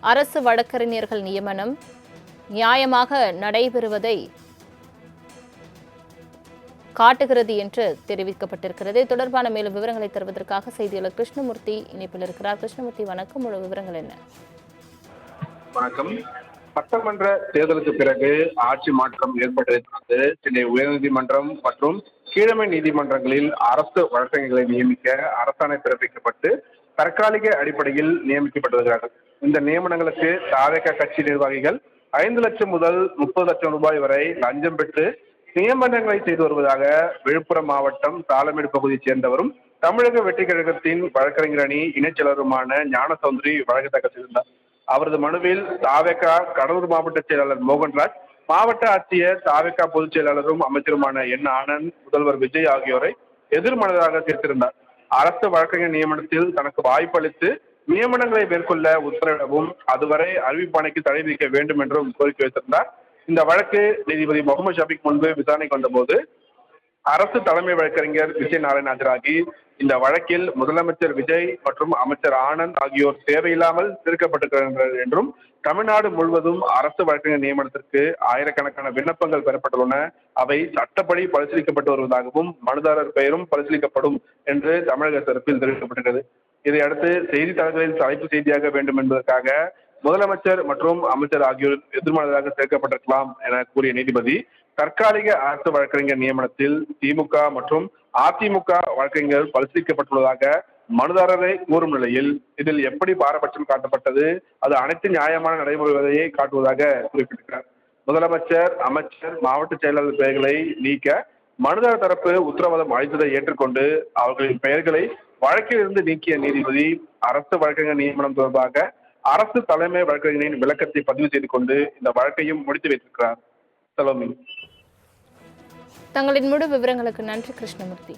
அரசு வழக்கறிஞர்கள் நியமனம் நியாயமாக நடைபெறுவதை காட்டுகிறது என்று தெரிவிக்கப்பட்டிருக்கிறது. தொடர்பான மேலும் விவரங்களை தருவதற்காக செய்தியாளர் கிருஷ்ணமூர்த்தி இணைப்பில் இருக்கிறார். கிருஷ்ணமூர்த்தி, வணக்கம். முழு விவரங்கள் என்ன? வணக்கம். சட்டமன்ற தேர்தலுக்கு பிறகு ஆட்சி மாற்றம் ஏற்பட்டதை சென்னை உயர்நீதிமன்றம் மற்றும் கீழமை நீதிமன்றங்களில் அரசு வழக்கறிஞர்களை நியமிக்க அரசாணை பிறப்பிக்கப்பட்டு தற்காலிக அடிப்படையில் நியமிக்கப்பட்டு வருகிறார்கள். இந்த நியமனங்களுக்கு தாவேகா கட்சி நிர்வாகிகள் 5 லட்சம் முதல் 30 லட்சம் ரூபாய் வரை லஞ்சம் பெற்று நியமனங்களை செய்து வருவதாக விழுப்புரம் மாவட்டம் சாலமேடு பகுதியைச் சேர்ந்தவரும் தமிழக வெற்றி கழகத்தின் வழக்கறிஞர் அணி இணைச்செயலருமான ஞானசௌந்தரி வழக்கு தாக்கல் செய்திருந்தார். அவரது மனுவில் தாவேகா கடலூர் மாவட்ட செயலாளர் மோகன்ராஜ், மாவட்ட ஆட்சியர், தாவேகா பொதுச் செயலாளரும் அமைச்சருமான என் ஆனந்த், முதல்வர் விஜய் ஆகியோரை எதிர்மனதாக சேர்த்திருந்தார். அரசு வழக்கறிஞர் நியமனத்தில் தனக்கு வாய்ப்பளித்து நியமனங்களை மேற்கொள்ள உத்தரவிடவும் அதுவரை அறிவிப்பாணைக்கு தடை விதிக்க வேண்டும் என்றும் கோரிக்கை வைத்திருந்தார். இந்த வழக்கு நீதிபதி முகமது ஷபீக் முன்பு விசாரணைக்கு வந்தபோது அரசு தலைமை வழக்கறிஞர் விஜய் நாராயண் ஆஜராகி இந்த வழக்கில் முதலமைச்சர் விஜய் மற்றும் அமைச்சர் ஆனந்த் ஆகியோர் தேவையில்லாமல் தீர்க்கப்பட்டிருக்கிறார்கள் என்றும் தமிழ்நாடு முழுவதும் அரசு வழக்கறிஞர் நியமனத்திற்கு ஆயிரக்கணக்கான விண்ணப்பங்கள் பெறப்பட்டுள்ளன, அவை சட்டப்படி பரிசீலிக்கப்பட்டு வருவதாகவும் மனுதாரர் பெயரும் பரிசீலிக்கப்படும் என்று தமிழக தரப்பில் தெரிவிக்கப்பட்டது. இதையடுத்து செய்தித்தாள்களில் தலைப்பு செய்தியாக வேண்டும் என்பதற்காக முதலமைச்சர் மற்றும் அமைச்சர் ஆகியோர் எதிர்மனதாக சேர்க்கப்பட்டிருக்கலாம் என கூறிய நீதிபதி, தற்காலிக அரசு வழக்கறிஞர் நியமனத்தில் திமுக மற்றும் அதிமுக வழக்கறிஞர்கள் பரிசீலிக்கப்பட்டுள்ளதாக மனுதாரரை கூறும் நிலையில் இதில் எப்படி பாரபட்சம் காட்டப்பட்டது, அது அனைத்து நியாயமான நடைமுறையை காட்டுவதாக குறிப்பிட்டிருக்கிறார். முதலமைச்சர், அமைச்சர், மாவட்ட செயலாளர் பெயர்களை நீக்க மனுதாரர் தரப்பு உத்தரவாதம் அளித்ததை ஏற்றுக்கொண்டு அவர்களின் பெயர்களை வழக்கில் இருந்து நீக்கிய நீதிபதி அரசு வழக்கறிஞர் நியமனம் தொடர்பாக அரசு தலைமை வழக்கறிஞரின் விளக்கத்தை பதிவு செய்து கொண்டு இந்த வழக்கையும் முடித்து வைத்திருக்கிறார். சலோமி, தங்களின் முழு விவரங்களுக்கு நன்றி கிருஷ்ணமூர்த்தி.